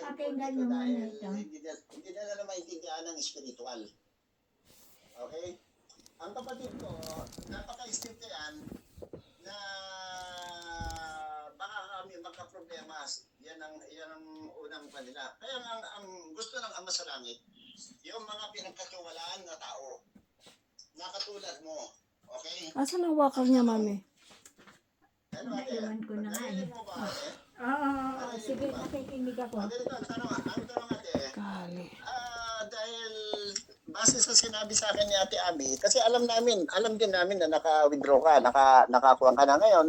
Pakinggan nyo muna ito. Hindi na maintindihan ng spiritual. Okay? Ang kapatid ko, napaka-istinte yan na baka kami magka-problema. Yan ang unang kanila. Kaya ang gusto ng Ama sa Langit, yung mga pinagkatiwalaan na tao, na katulad mo. Okay? Asan ang wakal niya, mami? Ano, Naiwan ko na nga. narinig mo ba, ate? Oo, sige, nakikinig ako. Ganito, ang tanong ate, Kali. dahil base sa sinabi sa akin ni Ate Abby, kasi alam din namin na naka-withdraw ka, nakakuha ka na ngayon.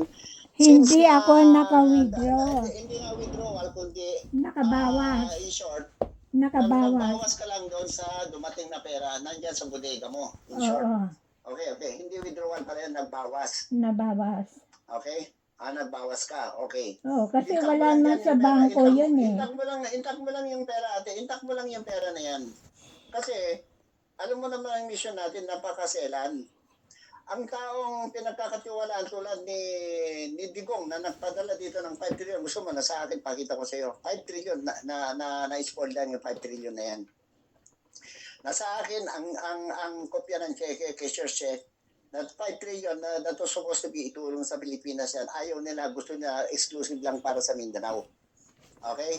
Hindi ako naka-withdraw. Hindi nga withdrawal, kundi Nakabawas. in short, Nakabawas. nagbawas ka lang doon sa dumating na pera nandyan sa bodega mo. In short. Oo, Okay. Hindi withdrawal pala yan, nagbawas. nabawas. Okay? Nagbawas ka. Okay. Oo, kasi Intact mo wala lang na yan, sa yung pera. bangko yun eh. Intact mo lang yung pera, ate. Intact mo lang yung pera na yan. Kasi, alam mo naman ang mission natin, napakaselan. Ang taong pinagkakatiwalaan tulad ni Digong na nagpadala dito ng 5 trillion, gusto mo na sa akin, pakita ko sa iyo, 5 trillion na-spoil lang yung 5 trillion na yan. Nasa akin, ang kopya ng cheque, cashier's check, na 5 trillion na to supposed to be itulong sa Pilipinas yan. Ayaw nila, gusto nila exclusive lang para sa Mindanao. Okay?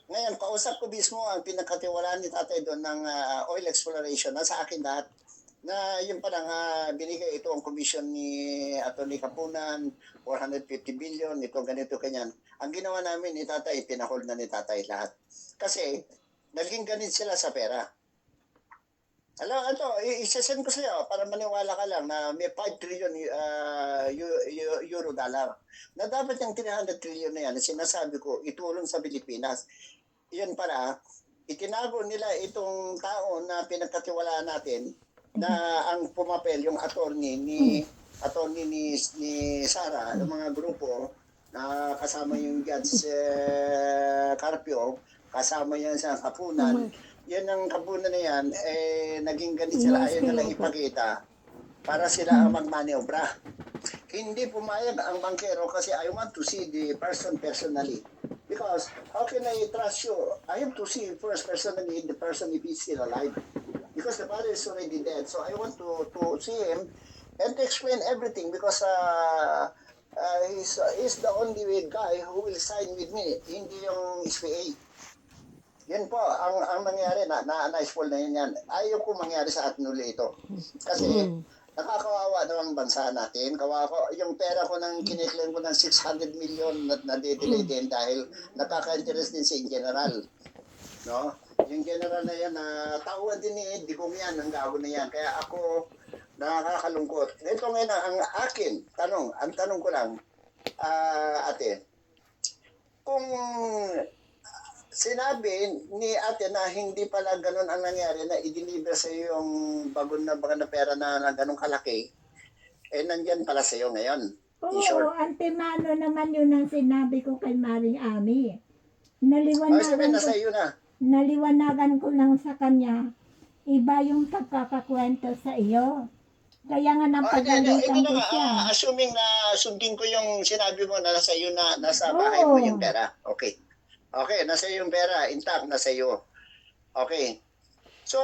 Ngayon, kausap ko mismo ang pinakatiwalaan ni tatay doon ng oil exploration. Nasa akin lahat na yung parang binigay ito ang commission ni Atty. Kapunan, 450 billion, ito ganito kanyan. Ang ginawa namin ni tatay, pinahold na ni tatay lahat. Kasi, naging ganit sila sa pera. Alam, isasend ko sa'yo para maniwala ka lang na may 5 trillion euro dollar. Na dapat yung 300 trillion na yan, sinasabi ko, itulong sa Pilipinas. Yun para, itinago nila itong tao na pinagkatiwalaan natin na ang pumapel, yung attorney ni Sara, yung mga grupo, na kasama yung Judge Carpio, kasama yan sa Kapunan. Yan ang Kapunan na yan, naging ganit sila, ayaw nila ipakita para sila ang magmaniobra. Hindi pumayag ang bankero kasi I want to see the person personally. Because how can I trust you? I have to see first personally the person if he's still alive. Because the father is already dead. So I want to see him and to explain everything because he's the only guy who will sign with me, hindi yung SPA. Yan po, ang nangyari, na-spoil na yan. Ayaw ko mangyari sa atin uli ito. Kasi, nakakawawa naman bansa natin. Kawawa, yung pera ko nang kiniklaim ko ng 600 million na delay din dahil nakaka-interest din si General. No? Yung General na yan, tauhan din ni Digong yan, ang gago na yan. Kaya ako, nakakalungkot. Ito ngayon, ang tanong ko lang, ate, kung sinabi ni ate na hindi pala ganun ang nangyari na i-deliver sa iyo yung bago na pera na ganun kalaki, nandyan pala sa iyo ngayon. Oo, antemano naman yun ang sinabi ko kay Maring Ami. Naliwanagan ko lang sa kanya, iba yung pagkakakwento sa iyo. Kaya nga napagalitan ko siya. Assuming na sundin ko yung sinabi mo na nasa iyo na nasa bahay mo yung pera. Okay, nasa iyo yung pera, intact, nasa iyo. Okay. So,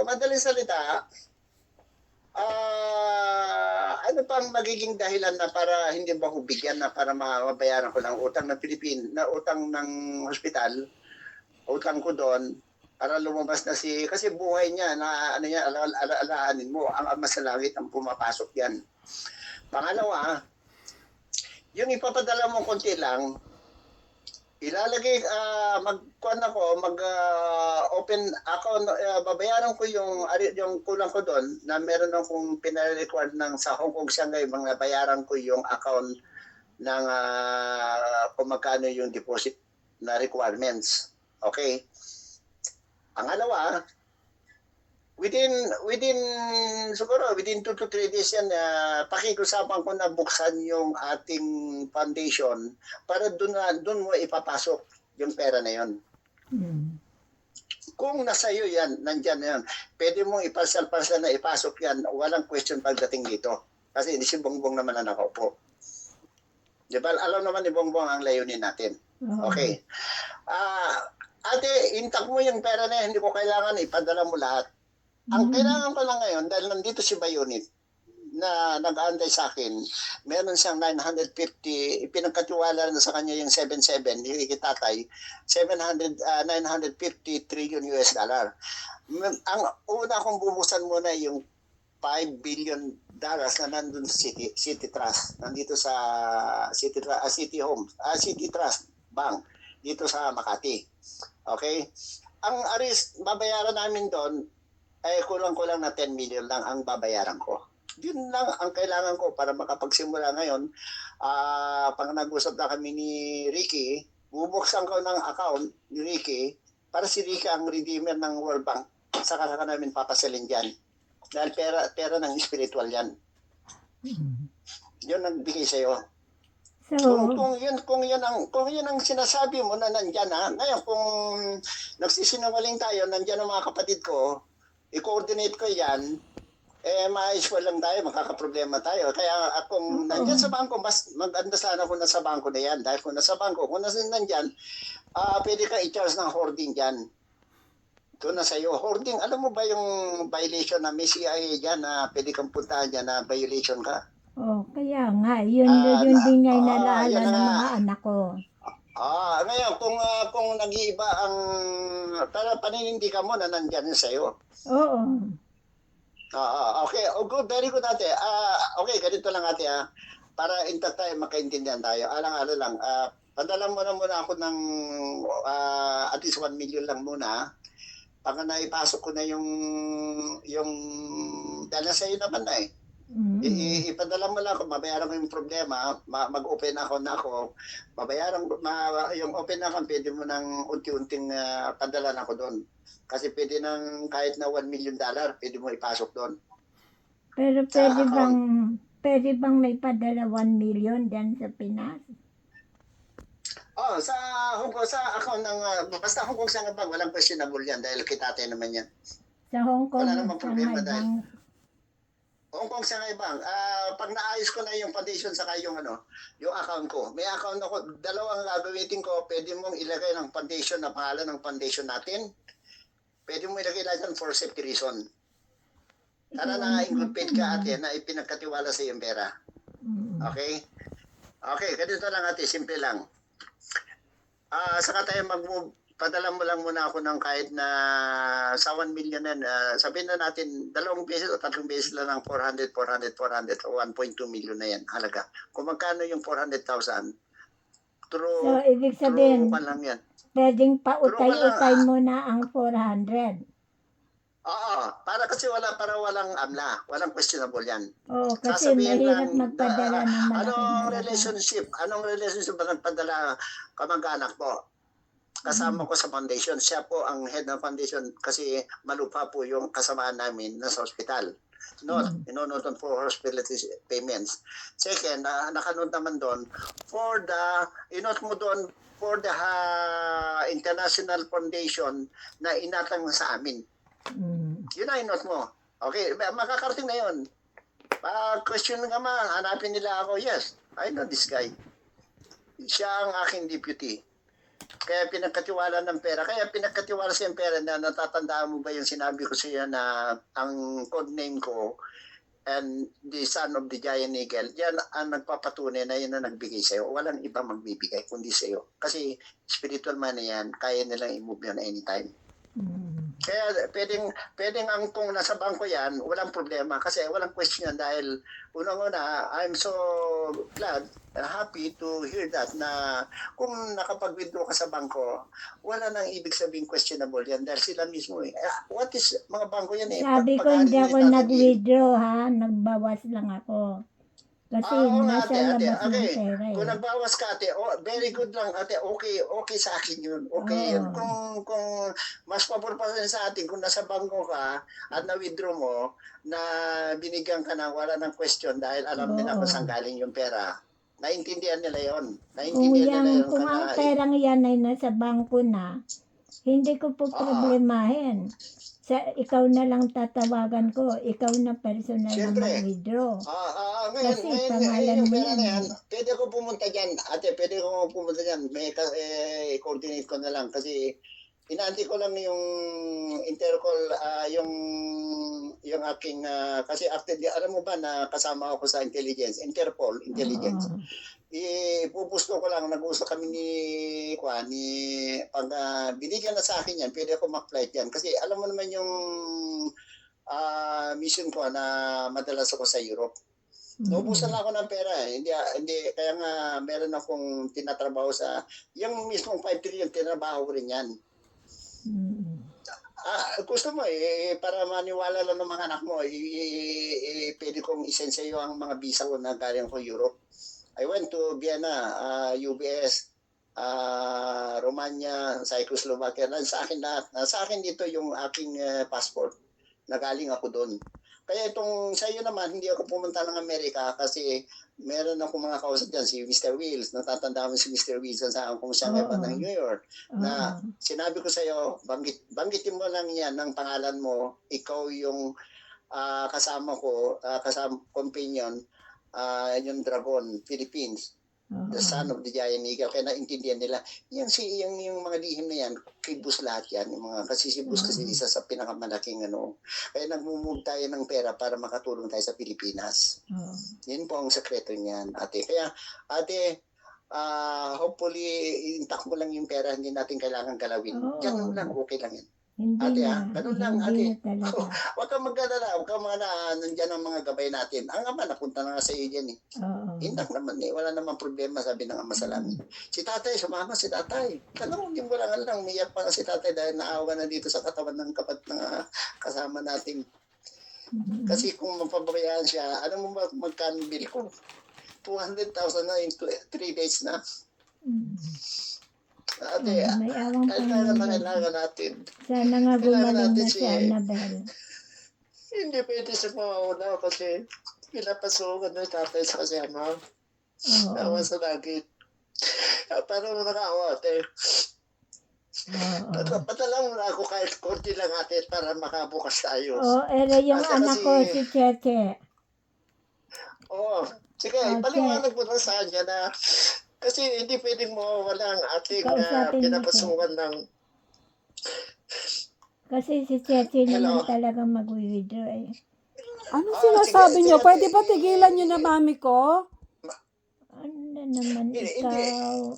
madaling salita, ano pang magiging dahilan na para hindi ba ko bigyan na para mabayaran ko ng utang ng utang ng hospital, utang ko doon, para lumabas na kasi buhay niya, na alaanin mo, ang Ama sa Langit ang pumapasok yan. Pangalawa, yung ipapadala mo konti lang, ilalagay, open account, babayaran ko yung kulang ko doon na meron akong pinarecord sa Hong Kong Shanghai, bayaran ko yung account ng kung magkano yung deposit na requirements. Okay? Pangalawa, within siguro within 2 to 3 days yan, pakiusapan ko na buksan yung ating foundation para doon mo ipapasok yung pera na yon. Kung nasa iyo yan, nandyan na yan, pwede mong iparsal-parsal na ipasok yan, walang question pagdating dito. Kasi hindi si Bongbong naman na nakaupo. Di ba? Alam naman ni Bongbong ang layunin natin. Oo. Okay. Ate, intak mo yung pera na yan, hindi ko kailangan ipadala mo lahat. Ang kailangan ko lang ngayon, dahil nandito si Bayunit, na nag-aantay sa akin, meron siyang 950, ipinagkatiwala na sa kanya yung 77, yung ikitatay, 950 trillion US dollar. Ang una kong bubuksan muna yung $5 billion na nandun sa City Trust, nandito sa City Trust Bank, dito sa Makati. Okay? Ang aris, babayaran namin doon, ay kulang-kulang na 10 million lang ang babayaran ko. Yun lang ang kailangan ko para makapagsimula ngayon. Pag nag-usap na kami ni Ricky, bubuksan ko ng account ni Ricky para si Ricky ang redeemer ng World Bank. Saka namin papasalin dyan. Dahil pera ng spiritual yan. Yun ang bigay sa'yo. So, Kung yun ang sinasabi mo na nandiyan ha. Ngayon kung nagsisinungaling tayo, nandiyan ang mga kapatid ko, i-coordinate ko yan, maayos pa lang tayo, makakaproblema tayo. Kaya kung nandiyan sa bangko, mas maganda sana kung nasa bangko na yan. Dahil kung nasa bangko, kung nasa nandiyan, pwede ka i-charge ng hoarding dyan. Ito na sa'yo. Hoarding, alam mo ba yung violation na may CIA dyan na pwede kang puntahan dyan na violation ka? kaya nga, yun din nga inalaala yun na ng nga. mga anak ko. Ngayon, kung nag-iiba ang paninindigan mo na nandyan sa'yo. Oo. Okay, good, very good ate. Okay, ganito lang ate para intact tayo, makaintindihan tayo. Alang-ala lang, padala mo na muna ako ng at least 1 million lang muna. Pag naipasok ko na yung dahil na sa'yo naman na eh. Ipadala mo lang ako, mabayaran ko yung problema, mag-open account na ako, yung open account, pwede mo nang unti-unting padala na ako doon. Kasi pwede nang kahit na $1 million, pwede mo ipasok doon. Pero Sa pwede bang may padala 1 million dyan sa Pinas? sa Hong Kong, sa account ng, basta Hong Kong sa bank, walang questionable yan dahil kitate naman yan. Sa Hong Kong Wala at namang sa problema Bank. Hong Kong sa Bank, pag naayos ko na yung foundation saka yung account ko. May account ako, dalawang gagamitin ko, pwede mong ilagay ng foundation na pangalan ng foundation natin. Pwede mong ilagay lang for safety reason. Sana na-include ka ate na ipinagkatiwala sa iyong pera. Okay? Okay, ganito lang ate, simple lang. Saka tayo mag-move, padala mo lang muna ako ng kahit na sa 1 million na, sabihin na natin 2 beses o 3 beses lang ng 400 o 1.2 million na yan, halaga. Kung magkano yung 400,000, So, ibig sabihin, lang yan. pwedeng pautay-utay mo na ang 400. Oo, kasi walang amla, walang questionable yan. Oo, kasi Sasabihin mahirap lang, magpadala ng malaking anong halaga. relationship ba nagpadala kamag-anak mo? Kasama ko sa foundation. Siya po ang head ng foundation kasi malupa po yung kasamaan namin nasa hospital. Inonoton for hospitality payments. Second, nakanood naman doon, inot mo doon for the international foundation na inatang sa amin. Yun na inot mo. Okay, makakarating na yun. Question ka hanapin nila ako, yes, I know this guy. Siya ang aking deputy. Kaya pinagkatiwala ng pera. Kaya pinagkatiwala siya ng pera na natatandaan mo ba yung sinabi ko sa iyo na ang code name ko and the son of the giant eagle, yan ang nagpapatunay na yun na nagbigay sa iyo. Walang iba magbibigay kundi sa iyo. Kasi spiritual man yan, kaya nilang i-move yun anytime. Kaya pwedeng ang kung nasa bangko yan, walang problema kasi walang question yan dahil unang-una, I'm so glad and happy to hear that na kung nakapag-withdraw ka sa bangko, wala nang ibig sabihin questionable yan dahil sila mismo what is mga bangko yan Sabi ko hindi ako nag-withdraw nagbawas lang ako. Kasi nasa labas ng okay. pera Kung nagbawas ka ate, very good lang ate, okay sa akin yun. Okay yun. Kung mas pabor pa rin sa atin, kung nasa bangko ka at na-withdraw mo, na binigyan ka na wala ng question dahil alam nila kung saan galing yung pera. Naintindihan nila yun. Kung ang perang yan ay nasa bangko na, hindi ko po problemahin. ikaw na lang tatawagan ko. Ikaw na personal na Siyempre. mag-withdraw. Ngayon, Kasi ngayon, pangalan yung mo pera yan na yan, eh. pwede ko pumunta dyan. Ate, pwede ko pumunta dyan. I-coordinate ko na lang kasi inaanti ko lang yung Interpol, yung aking, kasi after, alam mo ba na kasama ako sa intelligence, Interpol, intelligence. Oo. Ipupusto ko lang, nag-usap kami pag binigyan na sa akin yan, pwede ako mag-flight yan. Kasi alam mo naman yung mission ko na madalas ako sa Europe. Naubusan lang ako ng pera eh. Hindi, kaya nga meron akong tinatrabaho yung mismong 5 trillion, tinatrabaho ko rin yan. Gusto mo para maniwala lang ng mga anak mo, pwede kong isend sa iyo ang mga visa ko na galing ko Europe. I went to Vienna, UBS, Romania, Czechoslovakia. Sa akin lahat. Sa akin dito yung aking passport. Nagaling ako doon. Kaya itong sa iyo naman, hindi ako pumunta ng Amerika kasi meron ako mga kausap dyan, si Mr. Wills. Natatanda mo si Mr. Wills sa kung siya ngayon ng New York. Na sinabi ko sa iyo, banggitin mo lang yan ng pangalan mo. Ikaw yung kasama ko, companion, yung Dragon, Philippines. The son of the giant eagle. Kaya naintindihan nila. Yung mga lihim na yan, kay Bus lahat yan. Yung mga, kasi si Bus kasi isa sa pinakamalaking Kaya nag-move tayo ng pera para makatulong tayo sa Pilipinas. Yan po ang sekreto niyan, ate. Kaya, ate, hopefully, intact mo lang yung pera, hindi natin kailangan galawin. Ganun lang, okay lang yan. Hindi Ate, na. ganun lang, Hindi ate. na talaga. Huwag kang magdadala, huwag kang nandyan ang mga gabay natin. Ang ama, napunta na nga sa iyo dyan eh. Indak naman eh, wala namang problema, sabi ng ama sa langit. Si tatay, sumama si tatay. Tanong, hindi mo lang alam, umiyak pa nga si tatay dahil naawa na dito sa katawan ng kasama natin. Kasi kung mapabayaan siya, ano mo magkano bill ko? 200,000 na in 3 days na. Ate, may awang kailangan natin. Sana nga gumaling na natin siya, Annabel. Hindi pwede siya mauna kasi pinapasukan na tatay sa kasama. Awa sa langit. Paano nakaawa, ate? Patala mo na ako kahit konti lang, ate, para makabukas tayo. Yung anak ko, si Cheche. Sige, ipaliwanag mo na sa kanya na kasi hindi pwedeng mawawala ang ating pinapasukan ng... Kasi si Cheche naman talagang mag-withdraw eh. Ano sinasabi niyo? Pwede ba tigilan niyo na mami ko? Ano naman ikaw?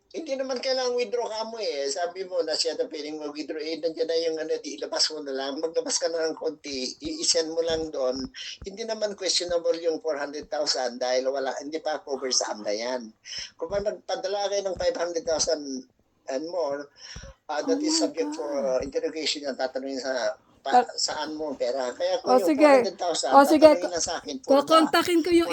Hindi naman kailangan withdraw ka mo eh. Sabi mo na siya na pwedeng mag-withdraw. Nandiyan na yung ilabas mo na lang. Maglabas ka na ng konti. I-send mo lang doon. Hindi naman questionable yung 400,000 dahil hindi pa cover sa AMDA yan. Kung nagpadala kayo ng 500,000 and more, that is subject for interrogation yung tatanungin saan mo pera. Kaya kung yung 400,000, tatanungin na sa akin. Kukontakin ko yung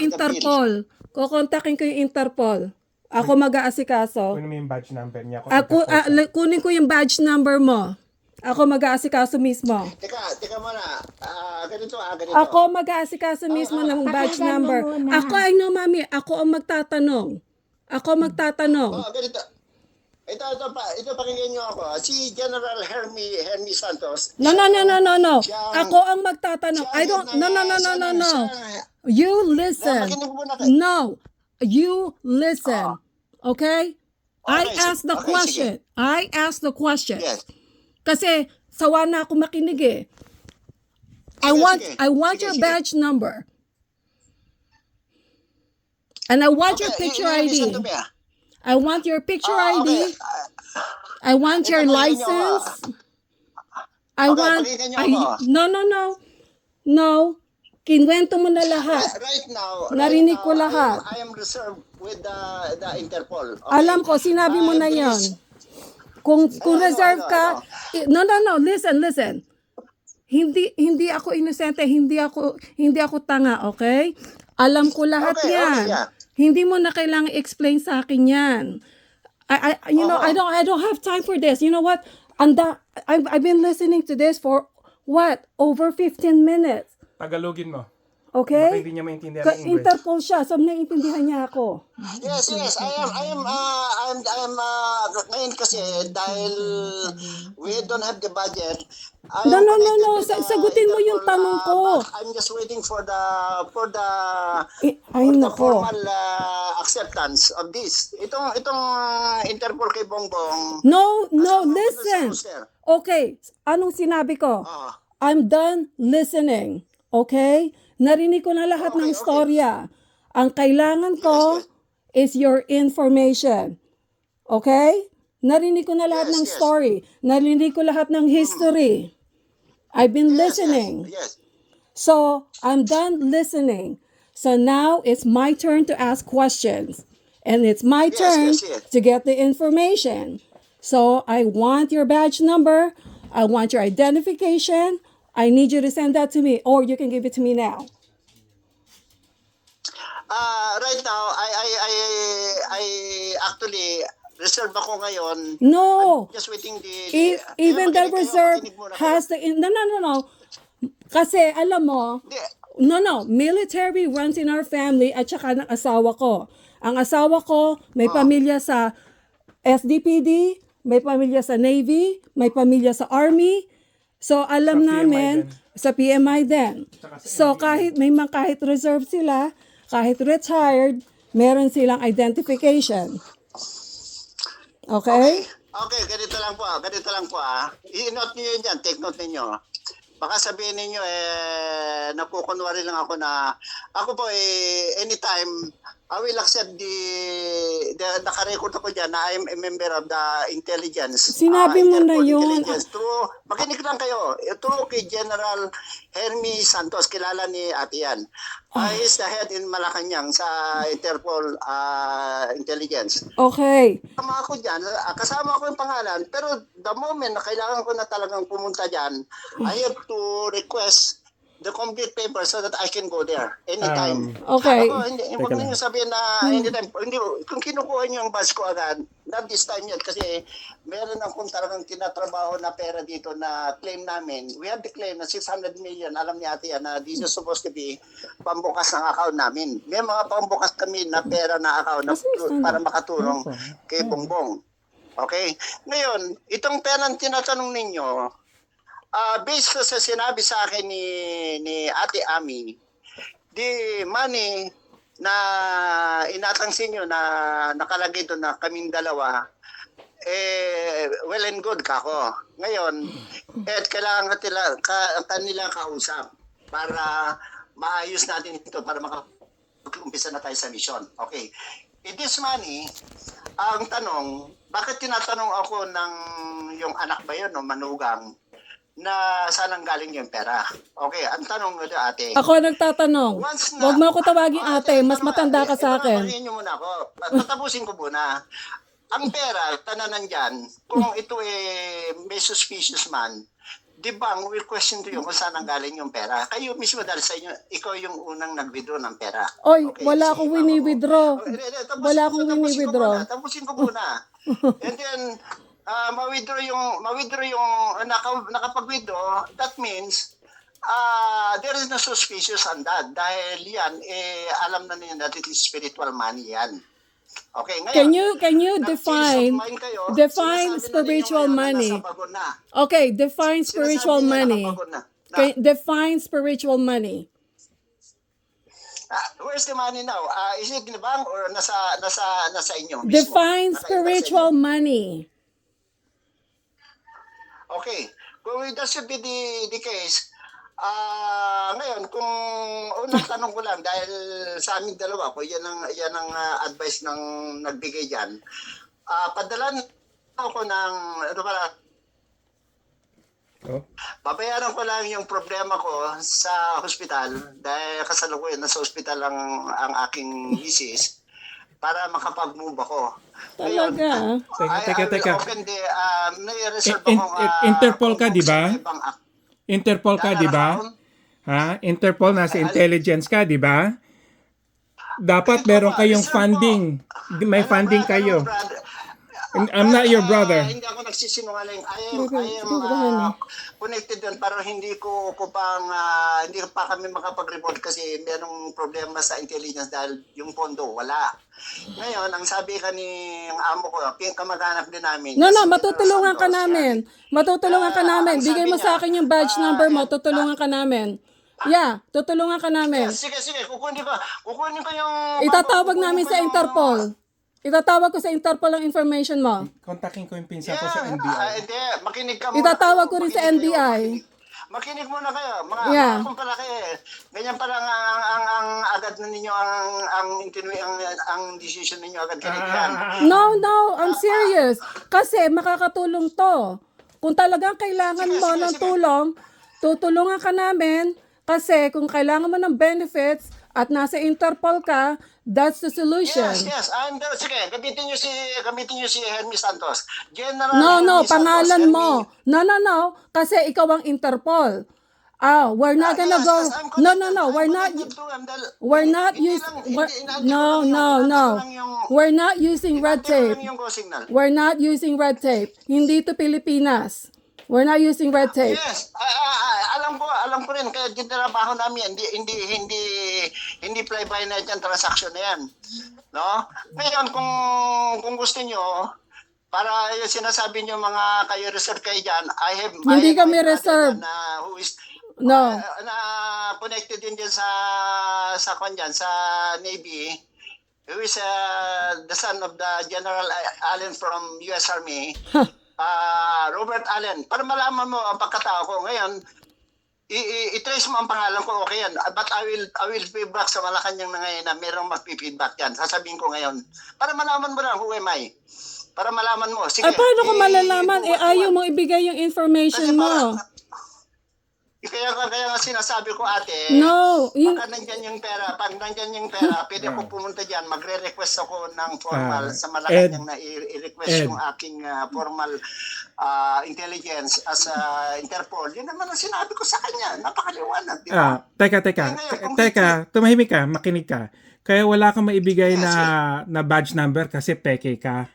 Interpol. Ako mag-aasikaso. Kunin mo yung badge number niya. Kunin ko yung badge number mo. Ako mag-aasikaso mismo. Teka muna. Ganito. Ako mag-aasikaso mismo ng badge number. I know, mami. Ako ang magtatanong. Ganito. Ito pakinggan niyo ako. Si General Hermie Santos. No. Ako ang magtatanong. No. You listen. No. You listen. Okay? I asked the question. Yes. Kasi sawa na ako makinig eh. I want your badge number. And I want your picture ID. I want your picture ID. I want your license. No. Kinwento mo na lahat. Right now, Narinig ko lahat. I am reserved with the Interpol. Okay? Alam ko, sinabi mo na yon. Kung reserve ka, no, listen. Hindi ako inosente, hindi ako tanga, okay? Alam ko lahat yan. Yeah. Hindi mo na kailangang explain sa akin yan. I don't have time for this. You know what? I've been listening to this for what? Over 15 minutes. Tagalogin mo. Baka Okay? hindi niya maintindihan ng English. Interpol siya, so naiintindihan niya ako. Yes, ngayon kasi dahil we don't have the budget. I No, am no, no, connected no. with the Sagutin mo yung Interpol, tanong ko. but I'm just waiting for the Ay, nako. formal acceptance of this. Itong Interpol kay Bongbong. No, no, kasama ko dun sa listen. poster. Okay, anong sinabi ko? Ah. I'm done listening. Okay? Narinig ko na lahat ng Okay. storya. Ang kailangan ko is your information. Okay? Narinig ko na lahat Yes, ng yes. story. Narinig ko lahat ng history. I've been listening. Yes. So, I'm done listening. So now it's my turn to ask questions. And it's my Yes, turn yes, yes. to get the information. So I want your badge number. I want your identification. I need you to send that to me, or you can give it to me now. Right now, I actually reserve ako ngayon. No. Just waiting Even the makinig kayo, reserve makinig muna kayo. has the... No. Kasi alam mo, Hindi. no. Military runs in our family at saka ng asawa ko. Ang asawa ko may pamilya sa SDPD, may pamilya sa Navy, may pamilya sa Army. So alam Sa PMI namin din. sa PMI din. Tsaka sa So kahit reserve sila, kahit retired, meron silang identification. Okay? Okay, ganito lang po. I-note niyo yun dyan, take note ninyo. Baka sabihin ninyo, nakukunwari lang ako na, ako po, anytime, I will accept nakarecord ako dyan na I'm a member of the intelligence. Sinabi mo na Interpol yun. Intelligence. Makinig lang kayo. True kay General Hermie Santos, kilala ni Ate Yan. He's the head in Malacanang sa Interpol Intelligence. Okay. Kasama ko yung pangalan, pero the moment na kailangan ko na talagang pumunta dyan, I have to request the complete paper so that I can go there anytime. Okay. Ako, huwag Teka ninyo sabihin na anytime. Kung kinukuha nyo yung badge ko agad, not this time yet, kasi meron akong talagang tinatrabaho na pera dito na claim namin. We have the claim na 600 million. Alam ni Ate yan na this is supposed to be pambukas ng account namin. May mga pambukas kami na pera na account na, para makatulong kay Bongbong. Okay? Ngayon, itong pera na tinatanong ninyo, based ko sa sinabi sa akin ni Ate Ami, the money na inatangsin nyo na nakalagay doon na kaming dalawa, well and good kako. Ngayon, kailangan kanila kausap para maayos natin ito para mag-umpisa na tayo sa mission. Okay. In this money, ang tanong, bakit tinatanong ako ng yung anak ba yun o manugang na saan ang galing yung pera? Okay, ang tanong nyo ate. Ako nagtatanong. Huwag mo ako tawagin ate, mas matanda ka sa akin. Patapusin nyo muna ako. Patapusin ko muna. Ang pera, tananan dyan, kung ito may suspicious man, the bank will question to you kung saan ang galing yung pera. Kayo mismo dahil sa inyo, ikaw yung unang nag-withdraw ng pera. Oy, Okay, wala sige, akong mama ko. wini-withdraw. Tapusin Wala ko- akong tapusin ko wini-withdraw. muna, Tapusin ko muna. And then, ma-withdraw yung nakapag-withdraw, that means there is no suspicious on that dahil yan alam na niyo that it is spiritual money yan. Okay, ngayon Can you define spiritual money? Okay, define spiritual money. Define spiritual money. Where's the money now? Is it in the bank or nasa inyo mismo? Define Naka-invest sa spiritual inyo? money. Okay. Kung that should be the case, ngayon, kung unang tanong ko lang, dahil sa aming dalawa ko, yan ang advice ng nagbigay dyan. Padalan ako ng, babayaran ko lang yung problema ko sa hospital, dahil kasalukuyan na sa hospital ang aking misis, para makapag-move ako. Talaga? Teka. Nai-reserve Interpol ka, di ba? Interpol ka, di ba? Ha? Interpol, nasa intelligence ka, di ba? Dapat meron kayong funding. May funding kayo. I'm not your brother. Hindi ako nagsisinungaling. I am connected doon pero hindi ko hindi pa kami makapag-report kasi merong problema sa intelligence dahil yung pondo wala. Ngayon, ang sabi ka ni ang amo ko, kamag-anak din namin. No, si matutulungan ka Santos, namin. Matutulungan ka namin. ang Bigay sabi mo sa niya, akin yung badge number mo, tutulungan ka namin. Yeah, tutulungan ka namin. Sige, kukunin ko yung... Itatawag kukunin namin ko sa yung- Interpol. Itatawag ko sa Interpol ang information mo. Kontakin ko yung pinsan ko sa NBI. Hindi, makinig ka muna. Itatawag ko rin sa Makinig kayo, NBI. Makinig muna kayo. Yeah. Mga pala kayo. Ganyan pala ang agad na ninyo ang decision ninyo agad kanigyan. No, I'm serious. Kasi makakatulong to. Kung talagang kailangan mo ng tulong, tutulungan ka namin. Kasi kung kailangan mo ng benefits at nasa Interpol ka, that's the solution. Yes. Sige, gamitin niyo si Hermes Santos. General No, Hermes pangalan Santos, mo. No. Kasi ikaw ang Interpol. We're not gonna Yes, go. yes, I'm No. connected. We're I'm not. connected to him dahil We're not hindi using. lang- hindi- hindi No. ko lang yung- We're not using red Hindi ko lang tape. yung go signal. We're not using red tape. Hindi to Pilipinas. We're not using red tape. Yes, alam ko rin kaya dinarabaho namin hindi fly by night yung transaction na yan. No? Ngayon kung gusto niyo para yung sinasabi niyo mga kayo reserve kayo diyan, Hindi I have kami my brother reserve. na who is No. na connected din dyan sa kanyan sa Navy who is the son of the General Allen from US Army. Robert Allen, para malaman mo ang pagkatao ko ngayon, i-trace mo ang pangalan ko, okay yan. But I will feedback sa Malacanang na ngayon na mayroong mag-feedback yan. Sasabihin ko ngayon. Para malaman mo lang who am I. Para malaman mo. Sige. Paano ko malalaman? Ayaw mo ibigay yung information mo. Kaya nga sinasabi ko ate, No. pag nandyan yung pera, pwede ko pumunta dyan, magre-request ako ng formal sa Malacanang na i-request yung aking formal intelligence as Interpol. Yun naman ang sinabi ko sa kanya, napakaliwanag, di ba? Teka, tumahimik ka, makinig ka. Kaya wala kang maibigay na badge number kasi peke ka.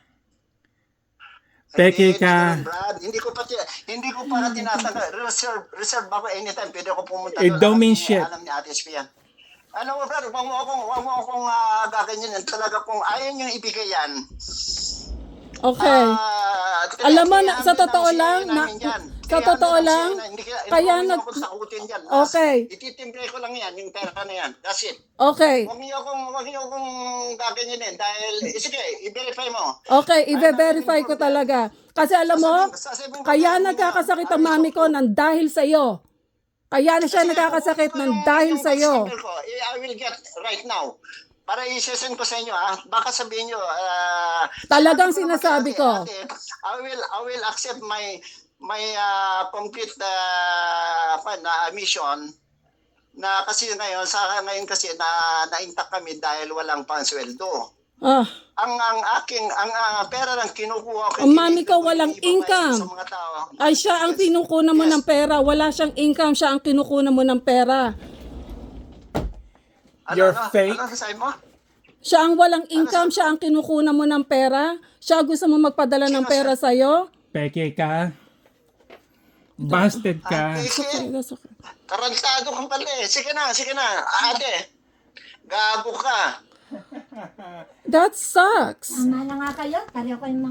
Peke ka. Brad, hindi ko pa tinatanggal. Reserve ako anytime. Pwede ako pumunta It don't mean shit. Alam ni Ate Espian. Ano mo, Brad, wag mo akong gaganyan. Talaga kung ayaw niyong ibigay yan. Okay. Alam mo, sa totoo lang, kaya okay. Ititimbre ko lang yan, yung pera na yan. That's it. Okay. Wag niyo akong gaganyanin dahil, sige, i-verify mo. Okay, i-verify ko talaga. Kasi alam mo, kaya nagkakasakit ang mami ko nang dahil sa'yo. Kaya na siya nagkakasakit nang dahil sa'yo. I will get right now. Para i-send ko sa inyo, baka sabihin nyo, Talagang sinasabi ko. Ate, I will accept my complete mission na kasi ngayon kasi na-intact kami dahil walang pansweldo. Ang pera lang kinukuha ko. Ang mami ko walang income. Sa mga tao. Ay, siya ang kinukunan mo ng pera. Wala siyang income, siya ang kinukunan mo ng pera. You're fake. Ano sasabi mo? Siya ang walang income, siya ang kinukunan mo ng pera. Siya gusto mo magpadala ng pera sa'yo. Peke ka. Busted ka. Tarantado kang pala eh. Sige na. Ate, gago ka. That sucks. Tama na nga kayo. Pareho ko yung